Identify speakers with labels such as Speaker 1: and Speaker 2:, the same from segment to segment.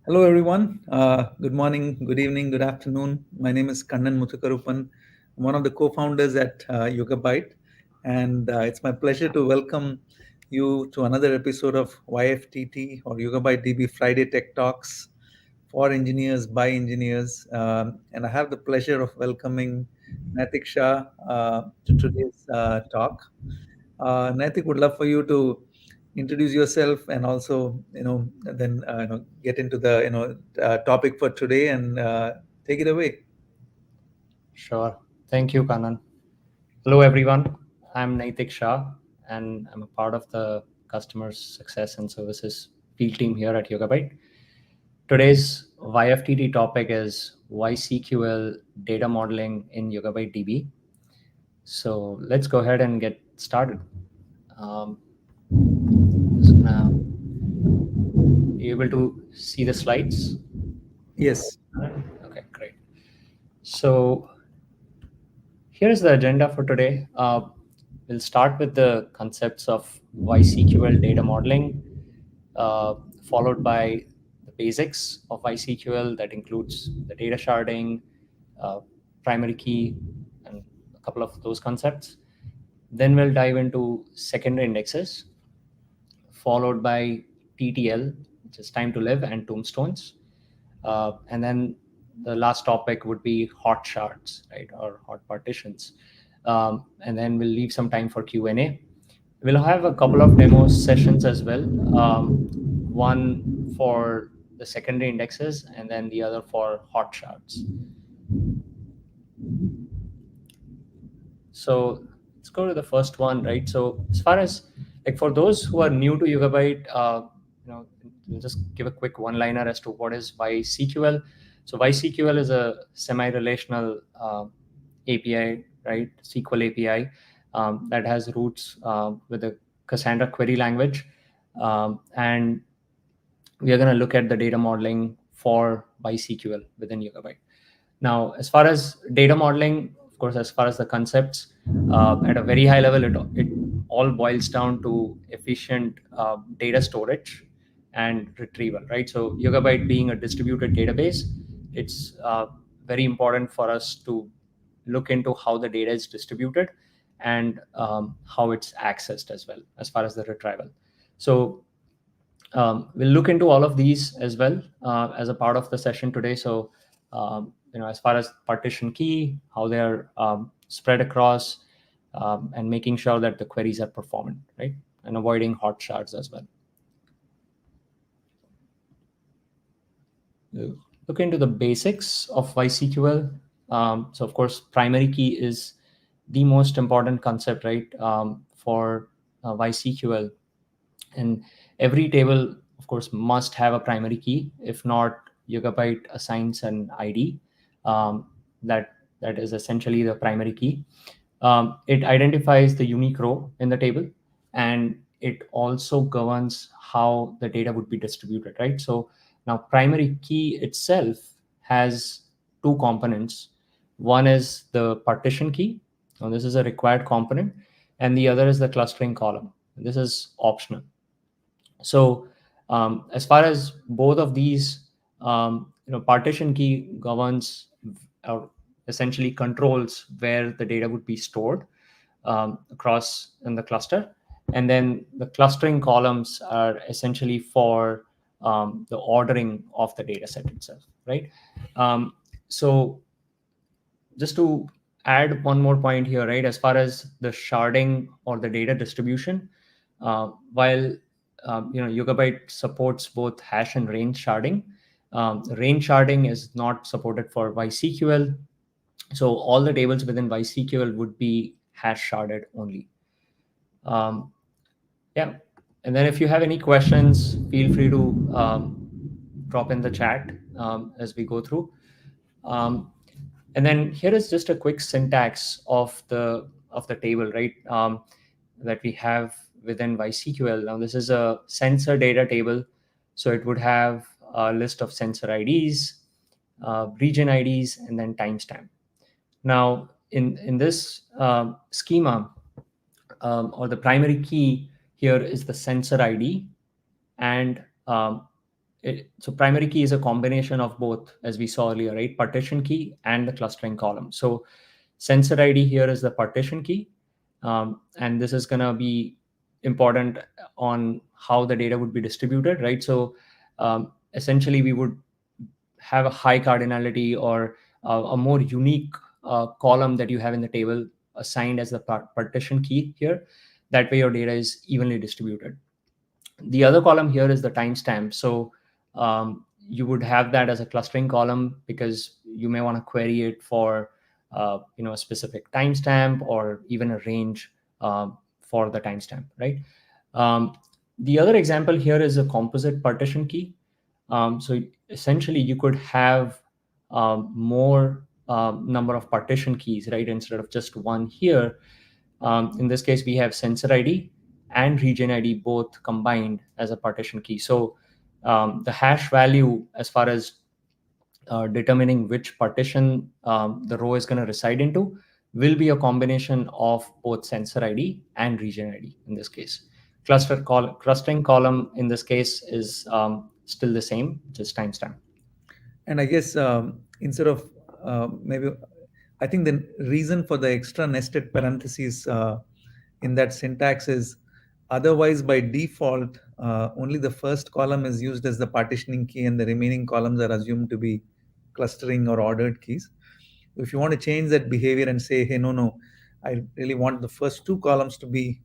Speaker 1: Hello, everyone. Good morning, good evening, good afternoon. My name is Kannan Muthukkaruppan. I'm one of the co-founders at Yugabyte, and it's my pleasure to welcome you to another episode of YFTT or YugabyteDB Friday Tech Talks for engineers by engineers. And I have the pleasure of welcoming Naitik Shah to today's talk. Naitik, would love for you to introduce yourself and also then get into the topic for today and take it away.
Speaker 2: Sure. Thank you, Kannan. Hello, everyone. I'm Naitik Shah, and I'm a part of the Customer Success and Services field team here at Yugabyte. Today's YFTT topic is YCQL Data Modeling in YugabyteDB. So let's go ahead and get started. Just gonna be able to see the slides.
Speaker 1: Yes.
Speaker 2: Okay, great. So here's the agenda for today. We'll start with the concepts of YCQL data modeling, followed by the basics of YCQL that includes the data sharding, uh, primary key, and a couple of those concepts. Then we'll dive into secondary indexes, followed by TTL, which is time to live, and tombstones. And then the last topic would be hot shards, right, or hot partitions. And then we'll leave some time for Q&A. We'll have a couple of demo sessions as well, one for the secondary indexes and then the other for hot shards. So let's go to the first one, right? So as far as like for those who are new to Yugabyte, we'll just give a quick one-liner as to what is YCQL. So YCQL is a semi-relational API, right? SQL API that has roots with the Cassandra query language, and we are going to look at the data modeling for YCQL within Yugabyte. Now, as far as data modeling, of course, as far as the concepts, at a very high level, it all boils down to efficient data storage and retrieval, right? So Yugabyte being a distributed database, it's very important for us to look into how the data is distributed and how it's accessed as well, as far as the retrieval. So we'll look into all of these as well as a part of the session today. So as far as partition key, how they're spread across, and making sure that the queries are performant, right? And avoiding hot shards as well. Look into the basics of YCQL. So of course, primary key is the most important concept, right, for YCQL. And every table, of course, must have a primary key. If not, Yugabyte assigns an ID that is essentially the primary key. It identifies the unique row in the table, and it also governs how the data would be distributed, right? So now primary key itself has two components. One is the partition key. Now this is a required component, and the other is the clustering column. This is optional. So as far as both of these, partition key governs or essentially controls where the data would be stored across in the cluster. And then the clustering columns are essentially for the ordering of the data set itself, right? So just to add one more point here, right? As far as the sharding or the data distribution, while Yugabyte supports both hash and range sharding. Range sharding is not supported for YCQL. So all the tables within YCQL would be hash sharded only. Yeah. And then if you have any questions, feel free to drop in the chat as we go through. And then here is just a quick syntax of the table, right, that we have within YCQL. Now, this is a sensor data table. So it would have a list of sensor IDs, region IDs, and then timestamp. Now, in this schema, or the primary key here is the sensor ID and So primary key is a combination of both, as we saw earlier, right? Partition key and the clustering column. So sensor ID here is the partition key. And this is going to be important on how the data would be distributed, right? So essentially, we would have a high cardinality or a more unique column that you have in the table assigned as the partition key here. That way, your data is evenly distributed. The other column here is the timestamp. So you would have that as a clustering column because you may want to query it for a specific timestamp or even a range for the timestamp, right? The other example here is a composite partition key. So essentially, you could have more number of partition keys, right? Instead of just one here. In this case, we have sensor ID and region ID both combined as a partition key. So the hash value, as far as determining which partition the row is going to reside into, will be a combination of both sensor ID and region ID in this case. Clustering column in this case is still the same, just timestamp.
Speaker 1: And I guess instead of maybe, I think the reason for the extra nested parentheses in that syntax is otherwise by default, only the first column is used as the partitioning key and the remaining columns are assumed to be clustering or ordered keys. If you want to change that behavior and say, hey, no, I really want the first two columns to be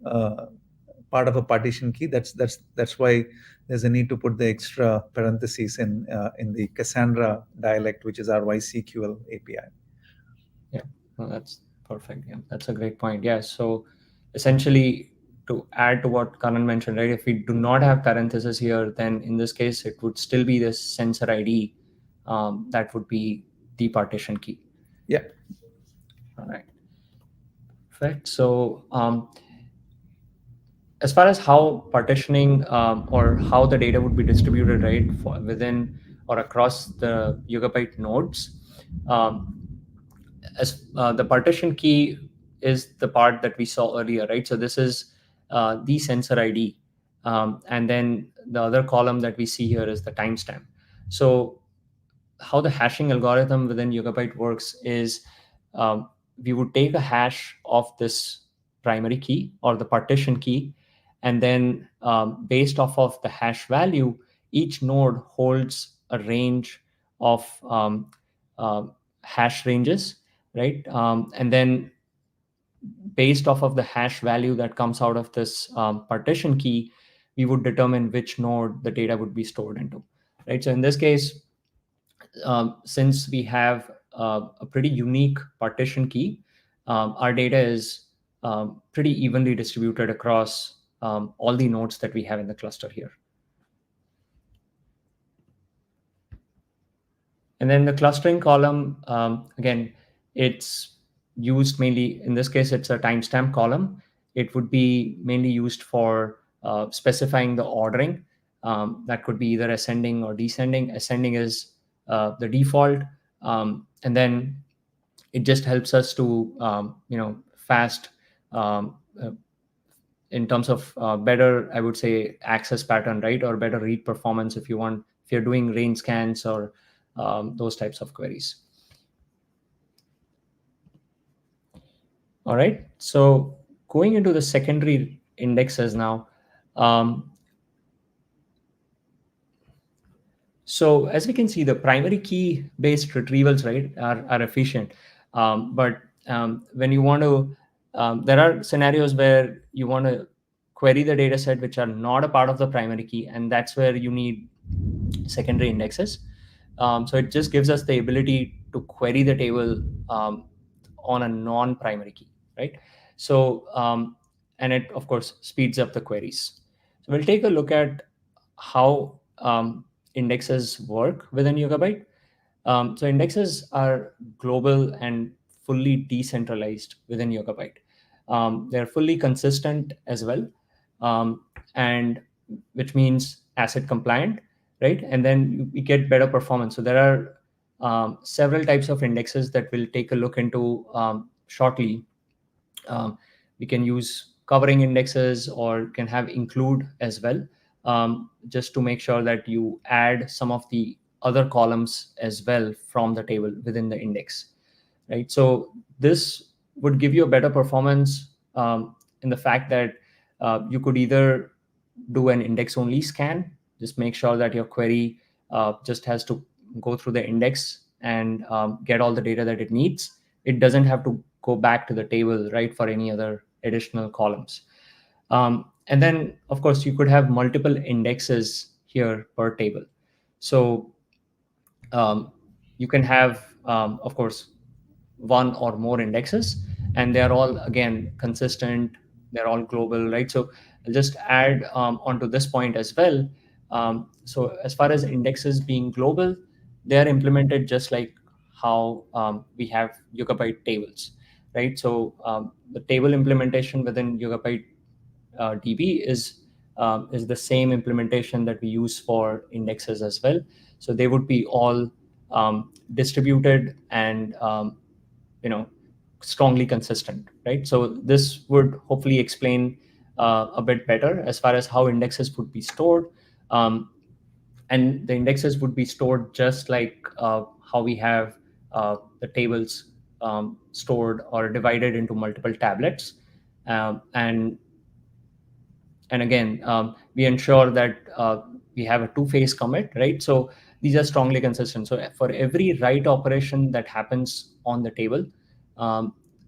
Speaker 1: part of a partition key, that's why there's a need to put the extra parentheses in the Cassandra dialect, which is our YCQL API.
Speaker 2: Yeah, no, that's perfect. Yeah, that's a great point. Yeah, so essentially, to add to what Kannan mentioned, right, if we do not have parentheses here, then in this case, it would still be this sensor ID that would be the partition key.
Speaker 1: Yeah.
Speaker 2: All right. Perfect. So as far as how partitioning or how the data would be distributed, right, within or across the Yugabyte nodes, as the partition key is the part that we saw earlier, right? So this is the sensor ID. And then the other column that we see here is the timestamp. So how the hashing algorithm within Yugabyte works is we would take a hash of this primary key or the partition key, and then based off of the hash value, each node holds a range of hash ranges, right? And then based off of the hash value that comes out of this partition key, we would determine which node the data would be stored into, right? So in this case, since we have a pretty unique partition key, our data is pretty evenly distributed across all the nodes that we have in the cluster here. And then the clustering column, again, it's used mainly, in this case, it's a timestamp column. It would be mainly used for specifying the ordering. That could be either ascending or descending. Ascending is the default. And then it just helps us to, fast in terms of better, I would say, access pattern, right? Or better read performance if you're doing range scans or those types of queries. All right, so going into the secondary indexes now. So as we can see, the primary key based retrievals, right, are efficient. But when you want to, there are scenarios where you want to query the data set which are not a part of the primary key, and that's where you need secondary indexes. So it just gives us the ability to query the table on a non-primary key, right? So, and it, of course, speeds up the queries. So we'll take a look at how indexes work within Yugabyte. So indexes are global and fully decentralized within Yugabyte. They're fully consistent as well, and which means asset compliant, right? And then we get better performance. So there are several types of indexes that we'll take a look into shortly. We can use covering indexes or can have include as well. just to make sure that you add some of the other columns as well from the table within the index, right? So this would give you a better performance in the fact that you could either do an index only scan, just make sure that your query just has to go through the index and get all the data that it needs. It doesn't have to go back to the table, right, for any other additional columns. And then, of course, you could have multiple indexes here per table. So um, you can have, of course, one or more indexes, and they're all, again, consistent. They're all global, right? So I'll just add onto this point as well. So as far as indexes being global, they're implemented just like how we have Yugabyte tables, right? So the table implementation within Yugabyte DB is the same implementation that we use for indexes as well. So they would be all distributed and you know strongly consistent, right? So this would hopefully explain a bit better as far as how indexes would be stored. And the indexes would be stored just like how we have the tables stored or divided into multiple tablets. And again, we ensure that we have a two-phase commit, right? So these are strongly consistent. So for every write operation that happens on the table,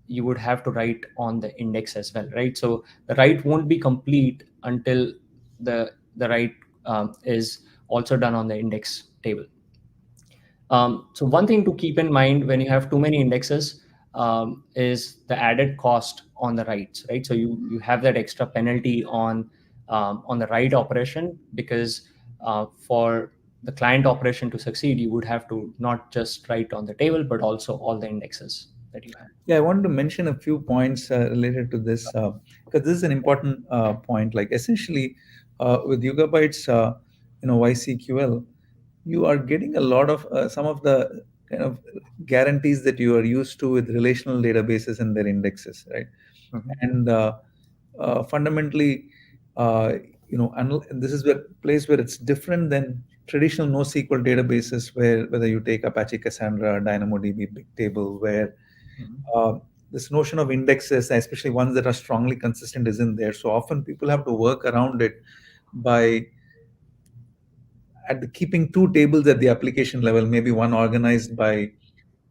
Speaker 2: you would have to write on the index as well, right? So the write won't be complete until the write is also done on the index table. So one thing to keep in mind when you have too many indexes is the added cost on the writes, right? So you have that extra penalty on the write operation, because for the client operation to succeed, you would have to not just write on the table, but also all the indexes that you have.
Speaker 1: Yeah, I wanted to mention a few points related to this because this is an important point. Like essentially, with Yugabyte's YCQL, you are getting a lot of some of the kind of guarantees that you are used to with relational databases and their indexes, right?
Speaker 2: Mhm.
Speaker 1: And fundamentally, uh, this is where place where it's different than traditional NoSQL databases, where whether you take Apache Cassandra, DynamoDB, Bigtable, where
Speaker 2: Mhm.
Speaker 1: uh, this notion of indexes, especially ones that are strongly consistent, isn't there. So often people have to work around it by keeping two tables at the application level, maybe one organized by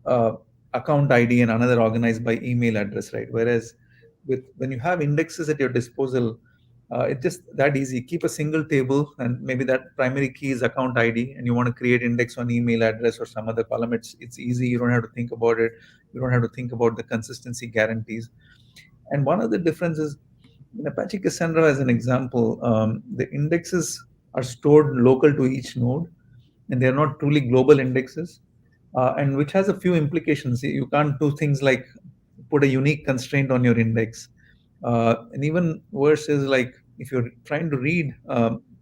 Speaker 1: uh, account ID and another organized by email address, right? Whereas when you have indexes at your disposal, it's just that easy. Keep a single table, and maybe that primary key is account ID, and you want to create index on email address or some other column. It's easy. You don't have to think about it. You don't have to think about the consistency guarantees. And one of the differences in Apache Cassandra, as an example, the indexes are stored local to each node, and they are not truly global indexes, and which has a few implications. You can't do things like put a unique constraint on your index. And even worse is like if you're trying to read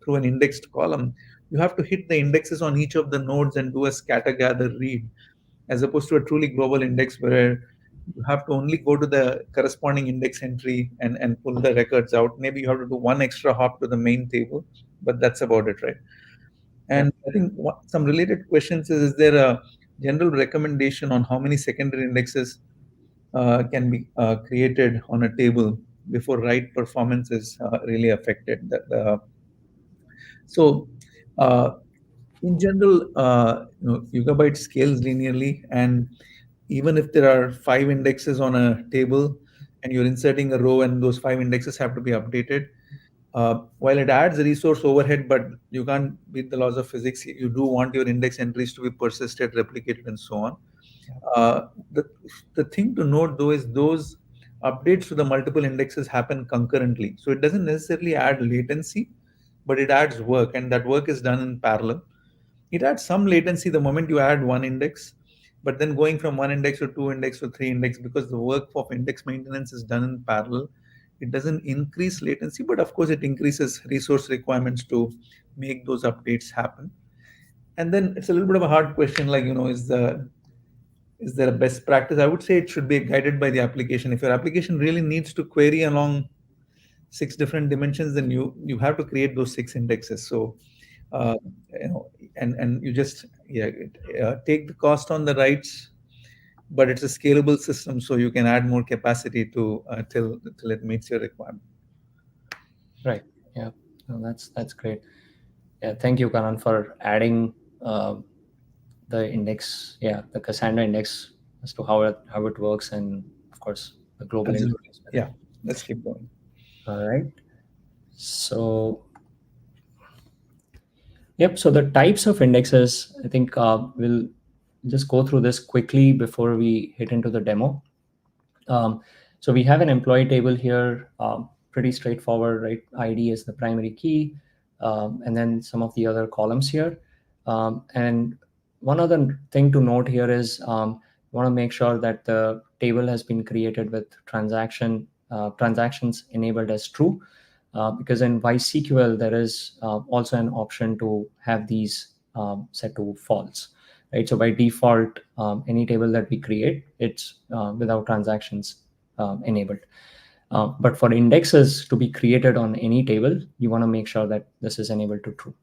Speaker 1: through an indexed column, you have to hit the indexes on each of the nodes and do a scatter gather read, as opposed to a truly global index where you have to only go to the corresponding index entry and pull the records out. Maybe you have to do one extra hop to the main table, but that's about it, right?
Speaker 2: Yeah.
Speaker 1: And I think some related questions is there a general recommendation on how many secondary indexes can be created on a table before write performance is really affected? So, uh, in general, Yugabyte scales linearly, and even if there are five indexes on a table and you're inserting a row and those five indexes have to be updated, while it adds resource overhead, but you can't beat the laws of physics. You do want your index entries to be persisted, replicated, and so on. Uh, the, the thing to note though is those updates to the multiple indexes happen concurrently. So it doesn't necessarily add latency, but it adds work, and that work is done in parallel. It adds some latency the moment you add one index, but then going from one index to two index to three index, because the work of index maintenance is done in parallel, it doesn't increase latency, but of course it increases resource requirements to make those updates happen. And then it's a little bit of a hard question, like, is there a best practice? I would say it should be guided by the application. If your application really needs to query along 6 different dimensions, then you have to create those 6 indexes. So uh, you know, and you just, yeah, take the cost on the writes, but it's a scalable system, so you can add more capacity to till it meets your requirement.
Speaker 2: Right. Yeah. No, that's great. Yeah. Thank you, Kannan, for adding the index. Yeah, the Cassandra index as to how it works, and of course the global
Speaker 1: Absolutely.
Speaker 2: interface with it.
Speaker 1: Yeah. Let's keep going.
Speaker 2: All right. So yep. So the types of indexes, I think we'll just go through this quickly before we hit into the demo. So we have an employee table here, pretty straightforward, right? ID is the primary key, and then some of the other columns here. And one other thing to note here is you want to make sure that the table has been created with transactions enabled as true, because in YCQL there is also an option to have these set to false. Right, so by default, any table that we create, it's without transactions enabled. But for indexes to be created on any table, you want to make sure that this is enabled to true.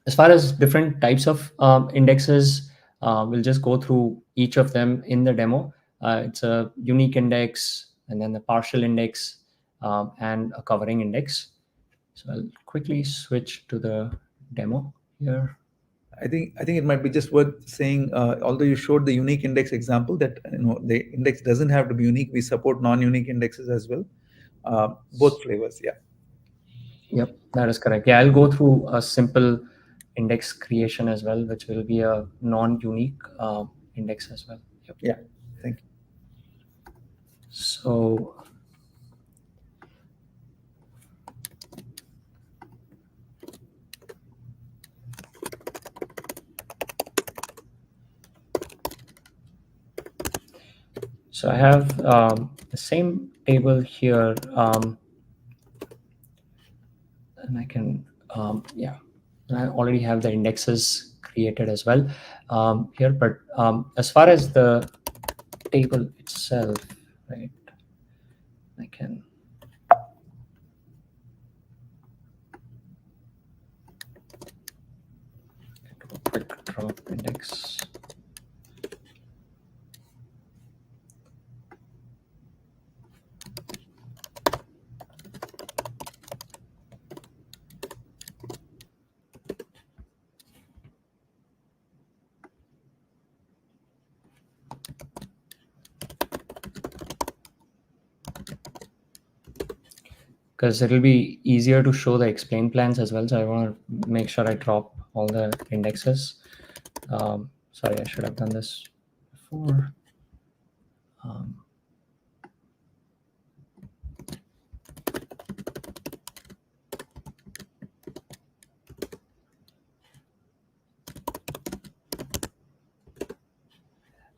Speaker 2: As far as different types of indexes, we'll just go through each of them in the demo. It's a unique index, and then the partial index, and a covering index. So I'll quickly switch to the demo here.
Speaker 1: I think it might be just worth saying, although you showed the unique index example, that the index doesn't have to be unique. We support non-unique indexes as well, both flavors. Yeah.
Speaker 2: Yep, that is correct. Yeah, I'll go through a simple index creation as well, which will be a non-unique index as well. Yep.
Speaker 1: Yeah. Thank you.
Speaker 2: So I have the same table here, and I can, yeah, I already have the indexes created as well here. But as far as the table itself, right, I can do a quick drop index. Because it'll be easier to show the explain plans as well. So I want to make sure I drop all the indexes. Sorry, I should have done this before.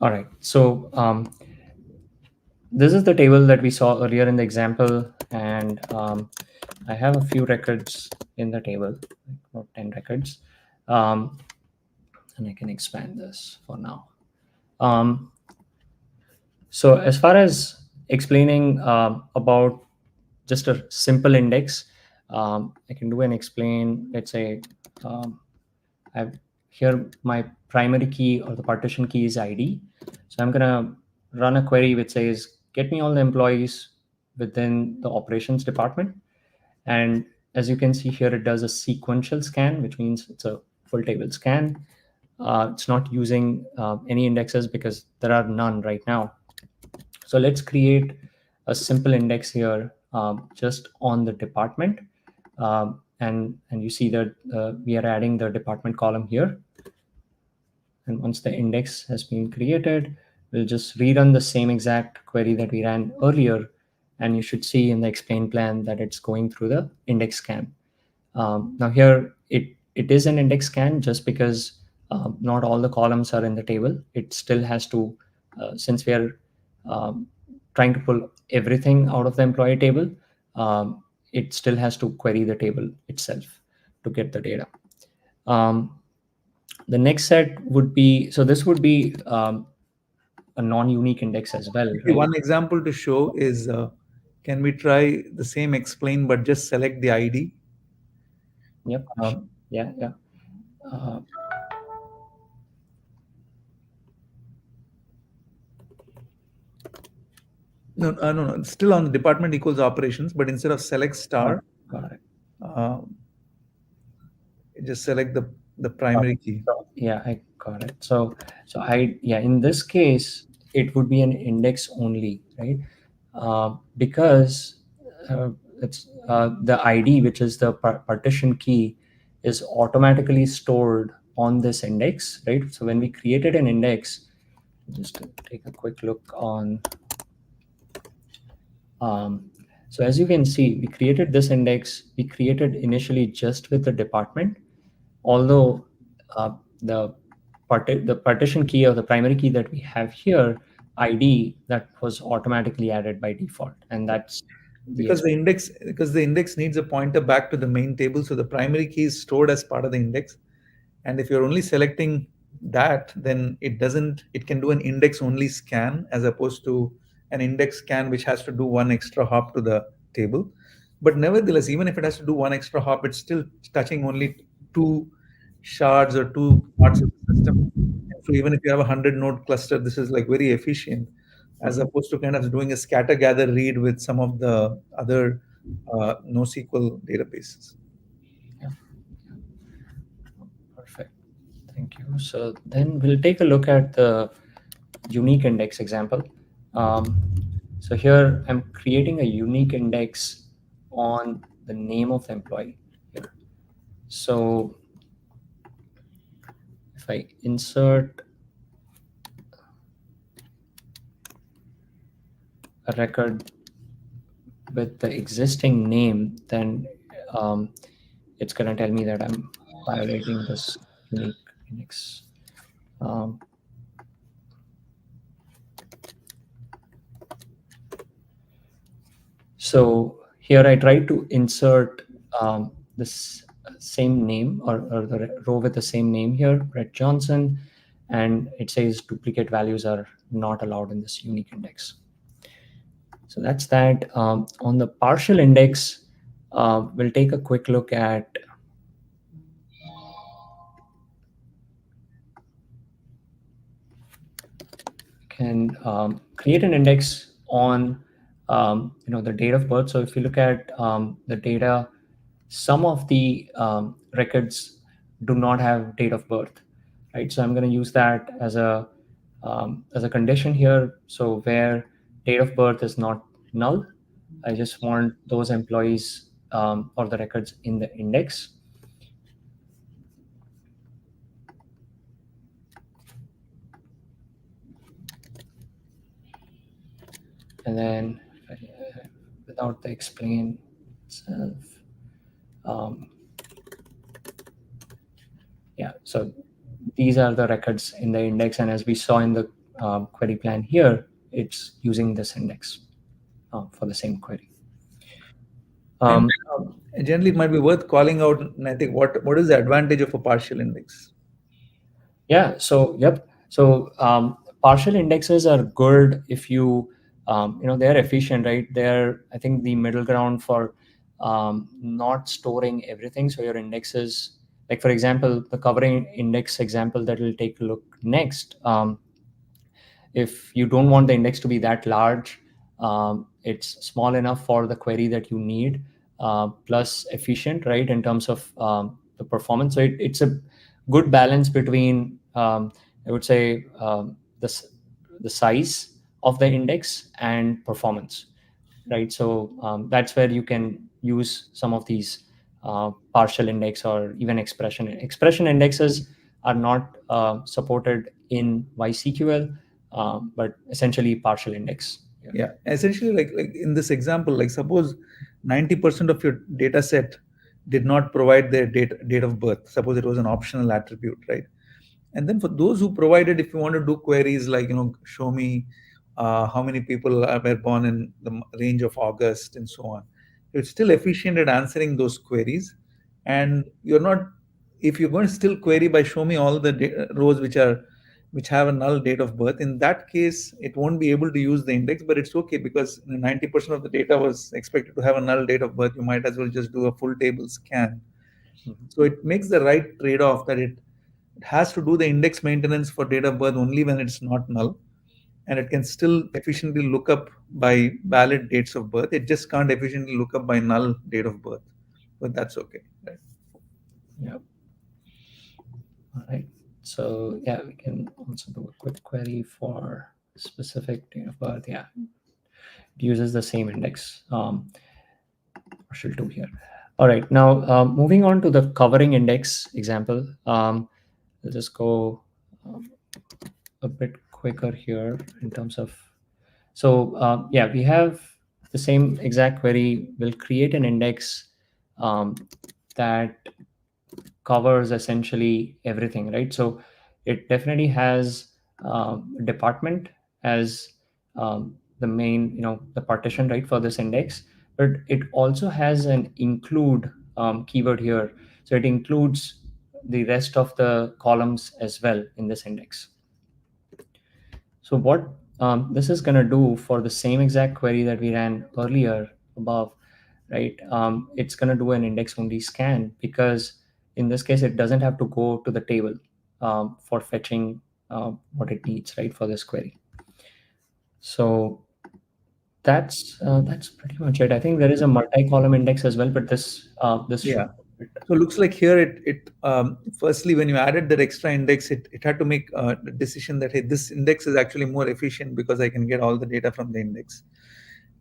Speaker 2: All right, so this is the table that we saw earlier in the example, and I have a few records in the table, about 10 records, and I can expand this for now. So as far as explaining about just a simple index, I can do an explain. Let's say I've here my primary key or the partition key is ID. So I'm gonna run a query which says, get me all the employees within the operations department. And as you can see here, it does a sequential scan, which means it's a full table scan. It's not using any indexes because there are none right now. So let's create a simple index here just on the department. And you see that we are adding the department column here. And once the index has been created, we'll just rerun the same exact query that we ran earlier. And you should see in the explain plan that it's going through the index scan. Now here, it is an index scan just because not all the columns are in the table. It still has to, since we are trying to pull everything out of the employee table, it still has to query the table itself to get the data. The next set would be, so this would be a non-unique index as well, right?
Speaker 1: One example to show is Can we try the same explain but just select the ID?
Speaker 2: Yep.
Speaker 1: Um,
Speaker 2: Yeah. Yeah. Uh,
Speaker 1: no, no, no. Still on the department equals operations, but instead of select
Speaker 2: got,
Speaker 1: star,
Speaker 2: got it.
Speaker 1: uh, just select the
Speaker 2: Got
Speaker 1: primary
Speaker 2: it.
Speaker 1: key.
Speaker 2: So, yeah, I got it. So yeah, in this case, it would be an index only, right? Because uh, it's the ID, which is the partition key, is automatically stored on this index, right? So when we created an index, just to take a quick look on. Um, so as you can see, we created this index. We created initially just with the department, although uh, the the partition key or the primary key that we have here, ID, that was automatically added by default, and that's the
Speaker 1: Because the index needs a pointer back to the main table, so the primary key is stored as part of the index. And if you're only selecting that, then it can do an index only scan as opposed to an index scan which has to do one extra hop to the table. But nevertheless, even if it has to do one extra hop, it's still touching only two shards or two parts of the system. So even if you have a 100 node cluster, this is like very efficient as
Speaker 2: Mhm.
Speaker 1: opposed to kind of doing a scatter gather read with some of the other NoSQL databases.
Speaker 2: Yeah, perfect. Thank you. So then we'll take a look at the unique index example. Um, so here I'm creating a unique index on the name of the employee here. So if I insert a record with the existing name, then um, it's going to tell me that I'm violating this unique index. Um, so here I try to insert this same name or the row with the same name here, Brett Johnson, and it says duplicate values are not allowed in this unique index. So that's that. On the partial index, we'll take a quick look at can create an index on the date of birth. So if you look at the data, some of the records do not have date of birth, right? So I'm going to use that as a condition here. So where date of birth is not null, I just want those employees or the records in the index. And then without the explain itself, yeah, so these are the records in the index, and as we saw in the query plan here, it's using this index for the same query.
Speaker 1: And generally, it might be worth calling out, I think, what is the advantage of a partial index?
Speaker 2: Yeah, so yep. So partial indexes are good if they're efficient, right? They're, I think, the middle ground for not storing everything. So your indexes, like for example, the covering index example that we'll take a look next. If you don't want the index to be that large, it's small enough for the query that you need, plus efficient, right, in terms of the performance. So it's a good balance between, I would say, the size of the index and performance, right? So that's where you can use some of these partial index or even expression indexes are not supported in YCQL, but essentially partial index.
Speaker 1: Yeah, essentially, like in this example, like suppose 90% of your data set did not provide their date of birth. Suppose it was an optional attribute, right? And then for those who provided, if you want to do queries like, show me how many people were born in the range of August and so on, it's still efficient at answering those queries. And you're not, if you're going to still query by show me all the rows which are which have a null date of birth. In that case, it won't be able to use the index, but it's okay because 90% of the data was expected to have a null date of birth. You might as well just do a full table scan. So it makes the right trade-off that it has to do the index maintenance for date of birth only when it's not null, and it can still efficiently look up by valid dates of birth. It just can't efficiently look up by null date of birth, but that's okay. Right?
Speaker 2: Yeah. All right. So yeah, we can also do a quick query for specific date of birth. Yeah, it uses the same index. Or she'll do here. All right. Now moving on to the covering index example. Let's just go a bit quicker here in terms of. So yeah, we have the same exact query. We'll create an index that covers essentially everything, right? So it definitely has department as the main, the partition, right, for this index, but it also has an include keyword here. So it includes the rest of the columns as well in this index. So what this is going to do for the same exact query that we ran earlier above, right? It's going to do an index only scan, because in this case, it doesn't have to go to the table for fetching what it needs, right, for this query. So that's pretty much it. I think there is a multi-column index as well, but this
Speaker 1: Yeah.
Speaker 2: should.
Speaker 1: So it looks like here firstly, when you added that extra index, it had to make a decision that, hey, this index is actually more efficient because I can get all the data from the index.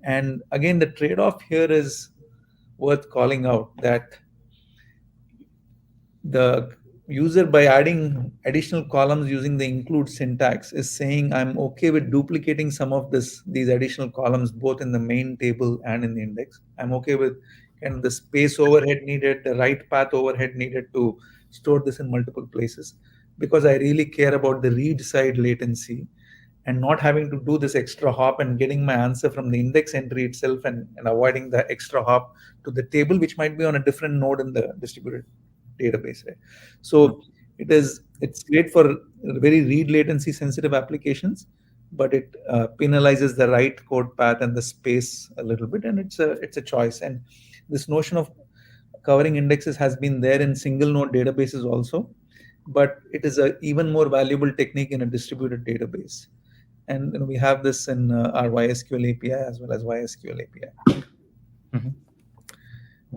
Speaker 1: And again, the trade-off here is worth calling out, that the user, by adding additional columns using the include syntax, is saying I'm okay with duplicating some of these additional columns both in the main table and in the index. I'm okay with kind of the space overhead needed, the write path overhead needed to store this in multiple places, because I really care about the read side latency and not having to do this extra hop and getting my answer from the index entry itself, and avoiding the extra hop to the table, which might be on a different node in the distributed database. Right? So it's great for very read latency sensitive applications, but it penalizes the write code path and the space a little bit, and it's a choice. And this notion of covering indexes has been there in single node databases also, but it is a even more valuable technique in a distributed database. And we have this in our YSQL API as well as YSQL API.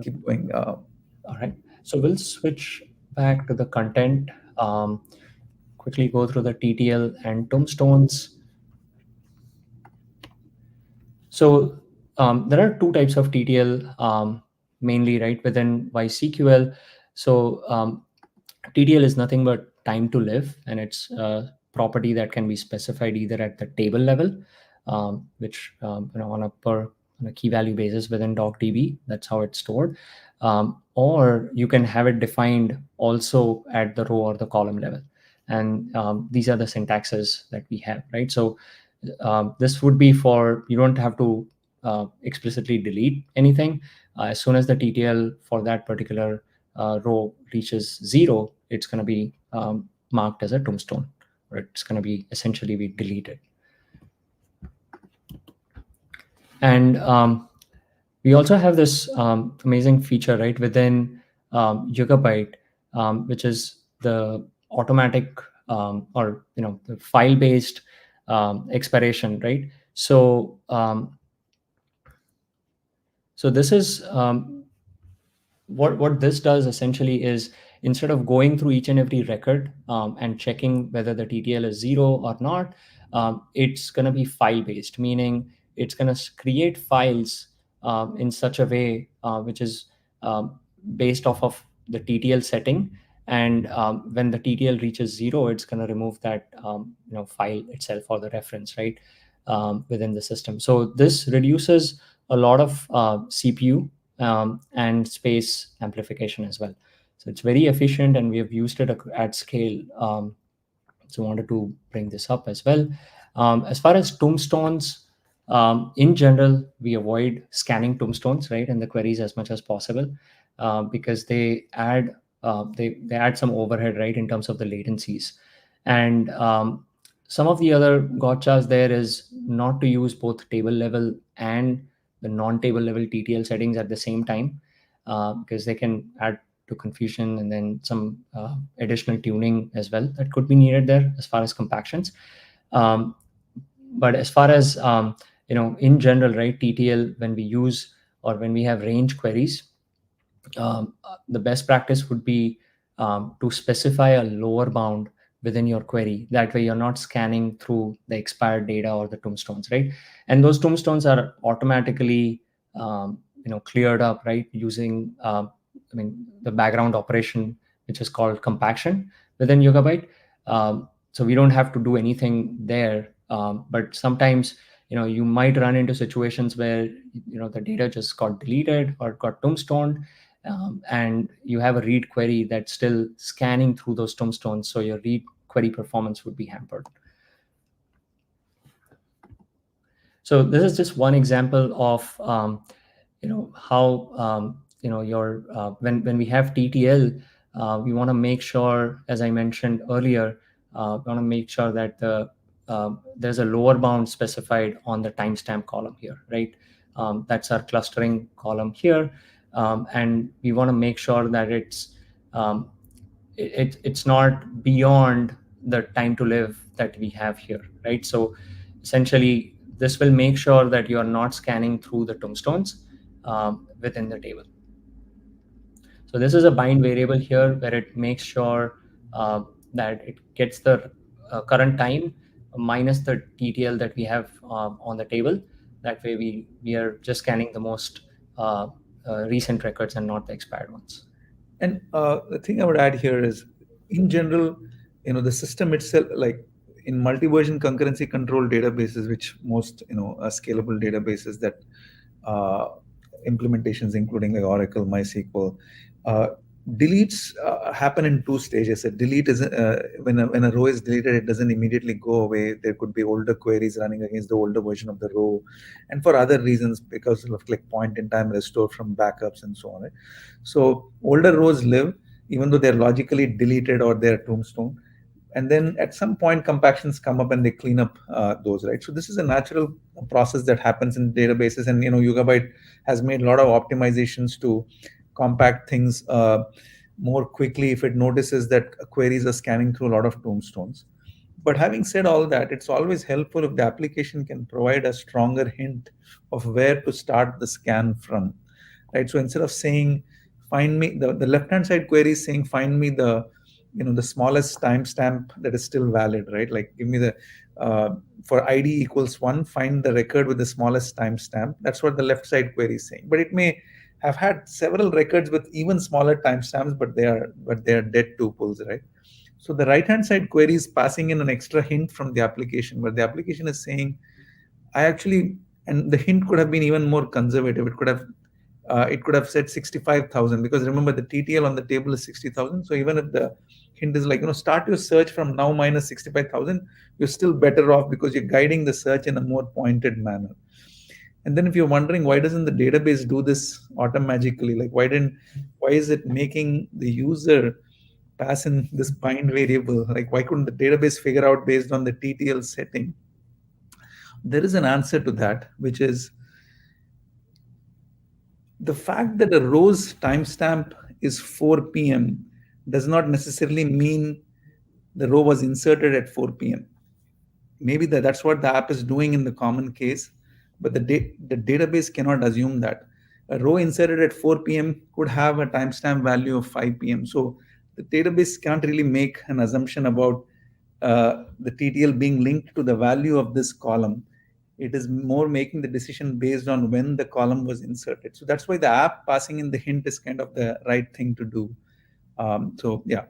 Speaker 1: Keep going.
Speaker 2: All right. So we'll switch back to the content. Quickly go through the TTL and tombstones. So there are two types of TTL mainly, right, within YCQL. So TTL is nothing but time to live, and it's a property that can be specified either at the table level, which on a key value basis within DocDB. That's how it's stored, or you can have it defined also at the row or the column level. And these are the syntaxes that we have, right? So this would be for, you don't have to explicitly delete anything. As soon as the TTL for that particular row reaches 0, it's going to be marked as a tombstone, or it's going to be essentially be deleted. And we also have this amazing feature, right, within Yugabyte, which is the automatic or the file-based expiration, right? So so this is what this does essentially is, instead of going through each and every record and checking whether the TTL is 0 or not, it's going to be file based, meaning it's going to create files in such a way which is based off of the TTL setting. And when the TTL reaches 0, it's going to remove that file itself, or the reference, right, within the system. So this reduces a lot of CPU and space amplification as well. So it's very efficient, and we have used it at scale. So I wanted to bring this up as well. As far as tombstones, in general, we avoid scanning tombstones, right, in the queries as much as possible, because they add some overhead, right, in terms of the latencies. And some of the other gotchas there is not to use both table level and the non-table level TTL settings at the same time, because they can add to confusion, and then some additional tuning as well that could be needed there as far as compactions. Um, but as far as in general, right, TTL, when we use or when we have range queries, the best practice would be to specify a lower bound within your query. That way you're not scanning through the expired data or the tombstones, right? And those tombstones are automatically cleared up, right, using the background operation, which is called compaction within Yugabyte. So we don't have to do anything there, but sometimes you might run into situations where the data just got deleted or got tombstoned, and you have a read query that's still scanning through those tombstones, so your read query performance would be hampered. So this is just one example of how your when we have TTL, we want to make sure, as I mentioned earlier, we want to make sure that there's a lower bound specified on the timestamp column here, right? That's our clustering column here, and we want to make sure that it's not beyond the time to live that we have here, right? So essentially, this will make sure that you are not scanning through the tombstones within the table. So this is a bind variable here where it makes sure that it gets the current time minus the TTL that we have on the table. That way we are just scanning the most recent records and not the expired ones.
Speaker 1: And the thing I would add here is, in general, the system itself, like in multi-version concurrency control databases, which most are scalable databases that implementations, including like Oracle, MySQL, deletes happen in two stages. A delete is when a row is deleted, it doesn't immediately go away. There could be older queries running against the older version of the row, and for other reasons, because of like point in time restore from backups and so on. Right? So older rows live even though they're logically deleted or they're tombstone. And then at some point compactions come up and they clean up those, right? So this is a natural process that happens in databases, and Yugabyte has made a lot of optimizations to compact things more quickly if it notices that queries are scanning through a lot of tombstones. But having said all that, it's always helpful if the application can provide a stronger hint of where to start the scan from, right? So instead of saying find me, the left hand side query is saying find me the smallest timestamp that is still valid, right? Like give me the for ID equals 1, find the record with the smallest timestamp. That's what the left side query is saying. But it may have had several records with even smaller timestamps, but they are dead tuples, right? So the right hand side query is passing in an extra hint from the application, where the application is saying, I actually, and the hint could have been even more conservative. It could have said 65,000, because remember the TTL on the table is 60,000. So even if the hint is like, start your search from now minus 65,000, you're still better off because you're guiding the search in a more pointed manner. And then if you're wondering why doesn't the database do this automatically, like why is it making the user pass in this bind variable? Like why couldn't the database figure out based on the TTL setting? There is an answer to that, which is the fact that a row's timestamp is 4 p.m. does not necessarily mean the row was inserted at 4 p.m. Maybe that's what the app is doing in the common case, but the database cannot assume that. A row inserted at 4 p.m. could have a timestamp value of 5 p.m. So the database can't really make an assumption about the TTL being linked to the value of this column. It is more making the decision based on when the column was inserted. So that's why the app passing in the hint is kind of the right thing to do. So yeah,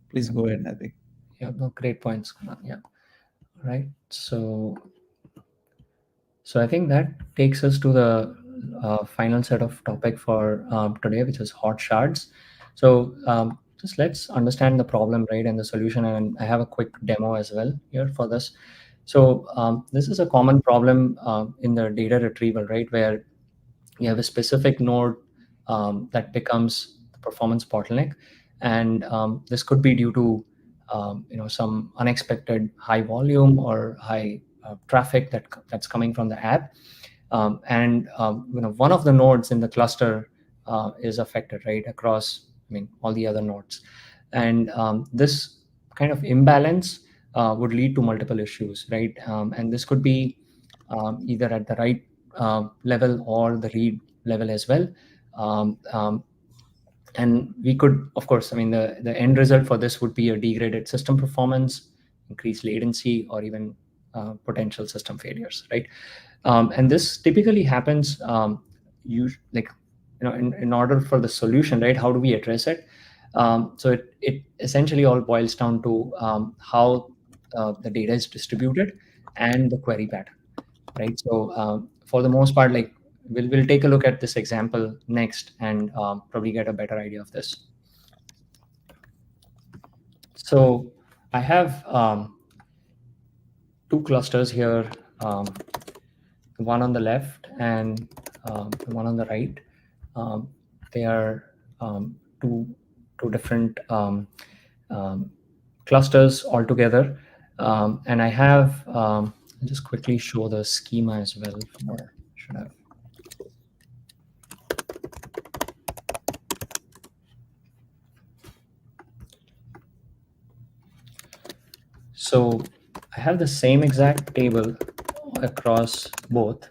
Speaker 1: please go ahead, Naitik.
Speaker 2: Yeah, no, great points. Yeah, right. So I think that takes us to the final set of topic for today, which is hot shards. So just let's understand the problem, right, and the solution. And I have a quick demo as well here for this. So this is a common problem in the data retrieval, right, where you have a specific node that becomes the performance bottleneck. And this could be due to some unexpected high volume or high traffic that's coming from the app. And one of the nodes in the cluster is affected, right, across, all the other nodes. And this kind of imbalance would lead to multiple issues, right? And this could be either at the write level or the read level as well. And we could, of course, the end result for this would be a degraded system performance, increased latency, or even potential system failures, right? And this typically happens, in order for the solution, right? How do we address it? So it essentially all boils down to how the data is distributed and the query pattern, right? So for the most part, like we'll take a look at this example next and probably get a better idea of this. So I have two clusters here, the one on the left and the one on the right. They are two different clusters altogether. And I have, I'll just quickly show the schema as well. Should have. So I have the same exact table across both.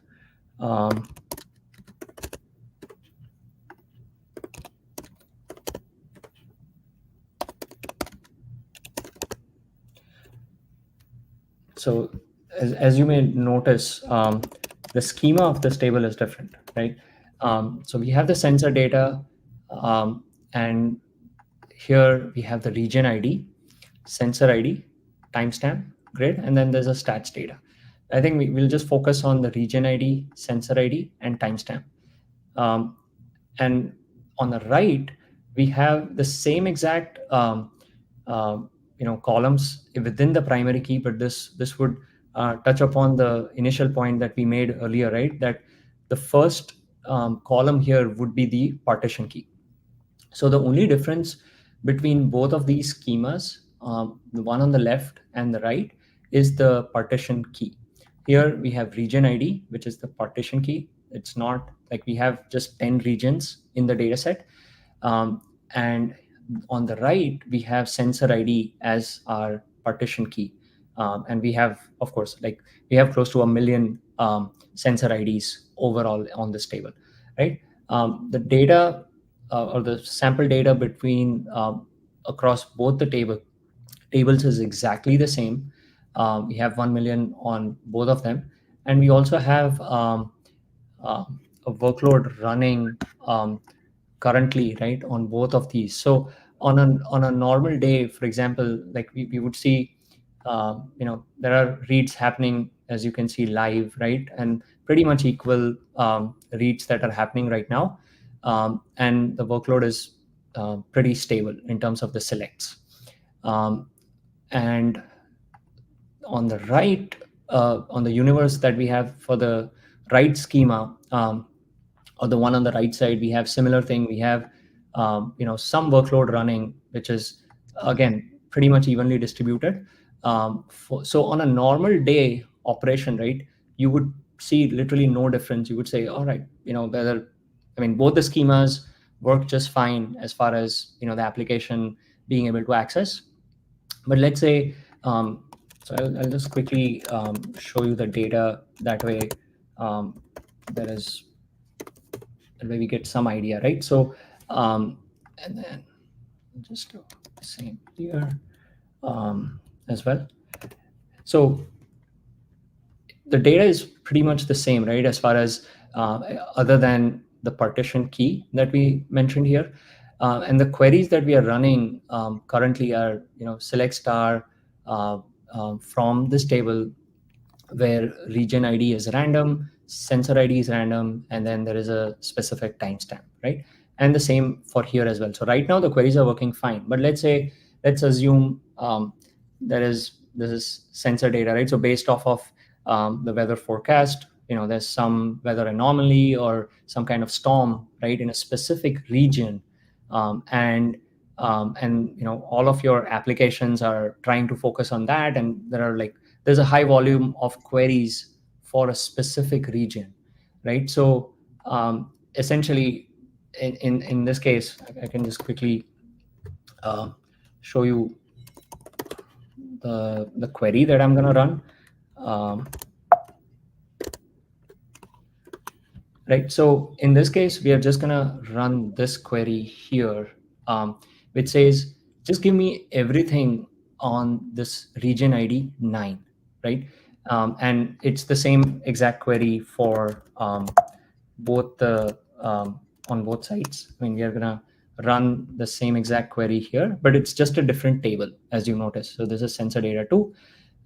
Speaker 2: So as you may notice, the schema of this table is different, right? So we have the sensor data, and here we have the region ID, sensor ID, timestamp, grid, and then there's a stats data. I think we'll just focus on the region ID, sensor ID, and timestamp. And on the right, we have the same exact columns within the primary key, but this would touch upon the initial point that we made earlier, right? That the first column here would be the partition key. So the only difference between both of these schemas, the one on the left and the right, is the partition key. Here we have region ID, which is the partition key. It's not like we have just 10 regions in the data set. And on the right, we have sensor ID as our partition key. And we have, of course, we have close to 1 million sensor IDs overall on this table, right? The data or the sample data between across both the tables is exactly the same. We have 1 million on both of them. And we also have a workload running currently, right, on both of these. So on a normal day, for example, like we would see, there are reads happening, as you can see, live, right? And pretty much equal reads that are happening right now. And the workload is pretty stable in terms of the selects. And on the right, on the universe that we have for the write schema, or the one on the right side, we have similar thing. We have some workload running, which is again pretty much evenly distributed. So on a normal day operation, right, you would see literally no difference. You would say, all right, whether both the schemas work just fine as far as the application being able to access. But let's say, so I'll just quickly show you the data that way. That way we get some idea, right? So, and then just do the same here as well. So the data is pretty much the same, right? As far as other than the partition key that we mentioned here. And the queries that we are running currently are, select star from this table where region ID is random, sensor ID is random, and then there is a specific timestamp, right? And the same for here as well. So right now the queries are working fine, but let's assume this is sensor data, right? So based off of the weather forecast, there's some weather anomaly or some kind of storm, right, in a specific region, and and all of your applications are trying to focus on that, and there's a high volume of queries for a specific region, right? So essentially, in this case, I can just quickly show you the query that I'm going to run. Right. So in this case, we are just going to run this query here, which says, just give me everything on this region ID 9, right? And it's the same exact query for both the on both sides. I mean, we are going to run the same exact query here, but it's just a different table, as you notice. So this is sensor data 2,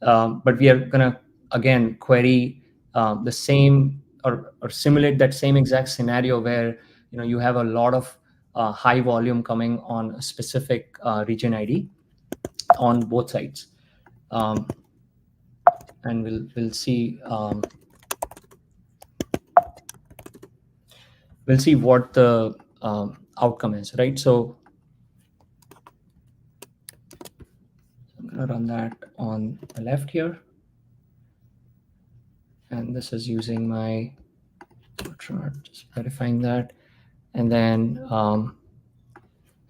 Speaker 2: but we are going to, again, query the same or simulate that same exact scenario where you have a lot of high volume coming on a specific region ID on both sides, and we'll see what the outcome is, right? So I'm going to run that on the left here, and this is using my chart, just verifying that, and then so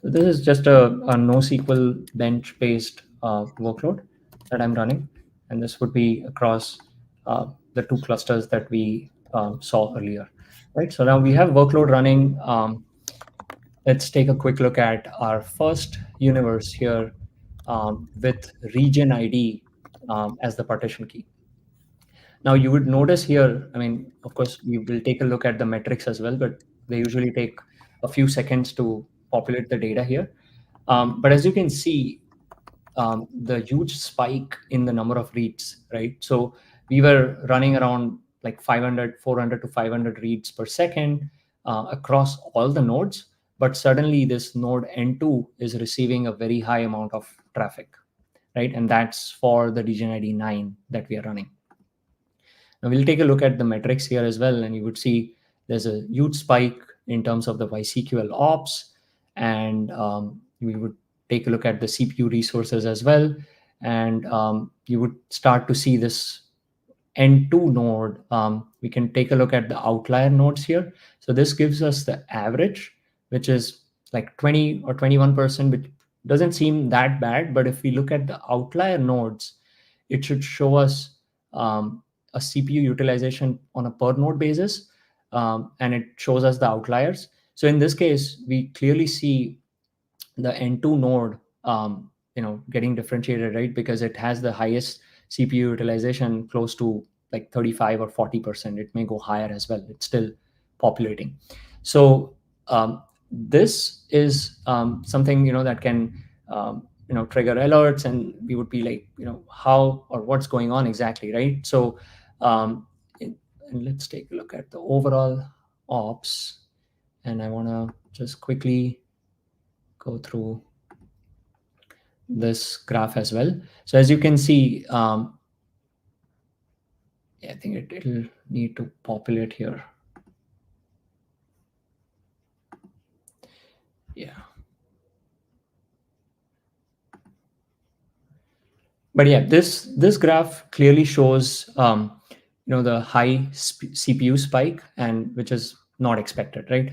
Speaker 2: this is just a NoSQL bench-based workload that I'm running, and this would be across the two clusters that we saw earlier, right? So now we have workload running. Let's take a quick look at our first universe here with region ID as the partition key. Now you would notice here, I mean, of course, we will take a look at the metrics as well, but they usually take a few seconds to populate the data here. But as you can see, the huge spike in the number of reads, right? So we were running around like 400 to 500 reads per second across all the nodes. But suddenly this node N2 is receiving a very high amount of traffic, right? And that's for the region ID 9 that we are running. Now we'll take a look at the metrics here as well, and you would see there's a huge spike in terms of the YCQL ops, and we would take a look at the CPU resources as well, and you would start to see this N2 node. We can take a look at the outlier nodes here. So this gives us the average, which is like 20 or 21%, which doesn't seem that bad. But if we look at the outlier nodes, it should show us a CPU utilization on a per node basis, and it shows us the outliers. So in this case, we clearly see the N2 node getting differentiated, right? Because it has the highest CPU utilization, close to like 35 or 40%. It may go higher as well. It's still populating. So this is something that can trigger alerts, and we would be like, how or what's going on exactly, right? So and let's take a look at the overall ops, and I want to just quickly go through this graph as well. So as you can see, I think it'll need to populate here. Yeah. But yeah, this graph clearly shows the high CPU spike, and which is not expected, right?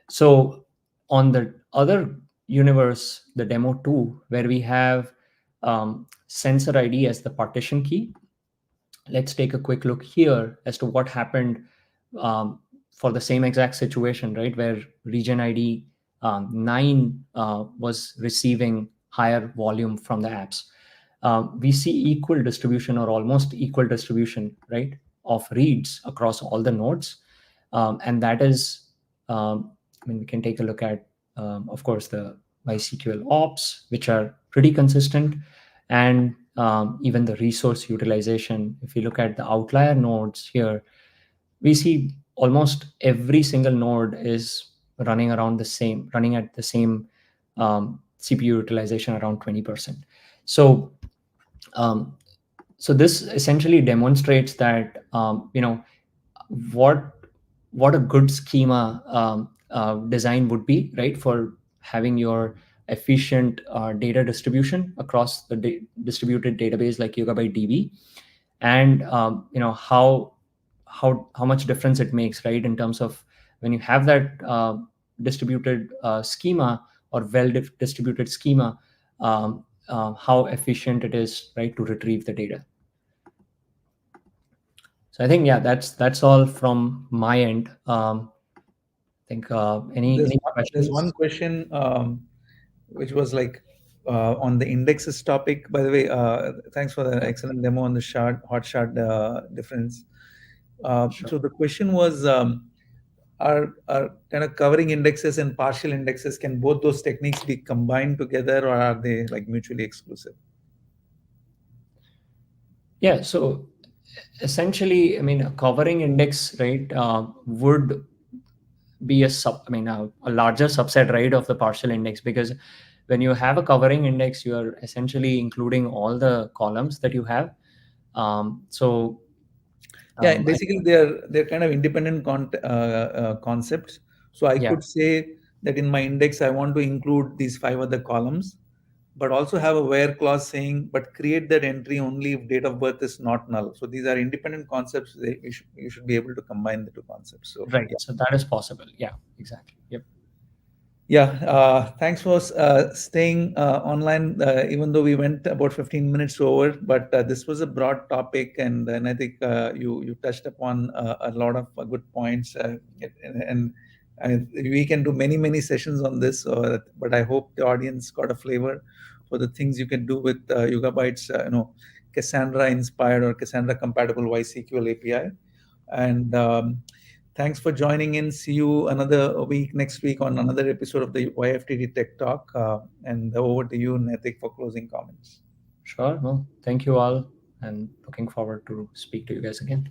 Speaker 2: So on the other universe, the demo 2, where we have sensor ID as the partition key, let's take a quick look here as to what happened for the same exact situation, right? Where region ID 9 was receiving higher volume from the apps. We see equal distribution or almost equal distribution, right, of reads across all the nodes. And that is, we can take a look at, of course, the YCQL ops, which are pretty consistent, and even the resource utilization. If you look at the outlier nodes here, we see almost every single node is running at the same CPU utilization, around 20%. So so this essentially demonstrates that what a good schema design would be, right, for having your efficient data distribution across the distributed database like YugabyteDB, and how much difference it makes, right, in terms of when you have that distributed schema or distributed schema, how efficient it is, right, to retrieve the data. So I think, yeah, that's all from my end. I think any
Speaker 1: There's one
Speaker 2: questions?
Speaker 1: question which was like on the indexes topic. By the way, thanks for the
Speaker 2: Yeah,
Speaker 1: excellent demo on the hot shard difference.
Speaker 2: sure.
Speaker 1: So the question was, are kind of covering indexes and partial indexes, can both those techniques be combined together, or are they like mutually exclusive?
Speaker 2: Yeah, so essentially, I mean, a covering index, right, would be a larger subset, right, of the partial index, because when you have a covering index, you are essentially including all the columns that you have. So
Speaker 1: Yeah,
Speaker 2: I
Speaker 1: basically
Speaker 2: think,
Speaker 1: they're kind of independent concepts. So I
Speaker 2: yeah,
Speaker 1: could say that in my index I want to include these five other columns, but also have a where clause saying, but create that entry only if date of birth is not null. So these are independent concepts. You should be able to combine the two concepts. So
Speaker 2: right.
Speaker 1: yeah.
Speaker 2: So that is possible. Yeah, exactly. Yep.
Speaker 1: Yeah, thanks for staying online, even though we went about 15 minutes over. But this was a broad topic, and I think you touched upon a lot of good points, and we can do many sessions on this. But I hope the audience got a flavor for the things you can do with Yugabyte's, Cassandra inspired or Cassandra compatible YCQL API. And thanks for joining in. See you another week next week on another episode of the YFTT Tech Talk. And over to you, Naitik, for closing comments.
Speaker 2: Sure. Well, thank you all, and looking forward to speak to you guys again.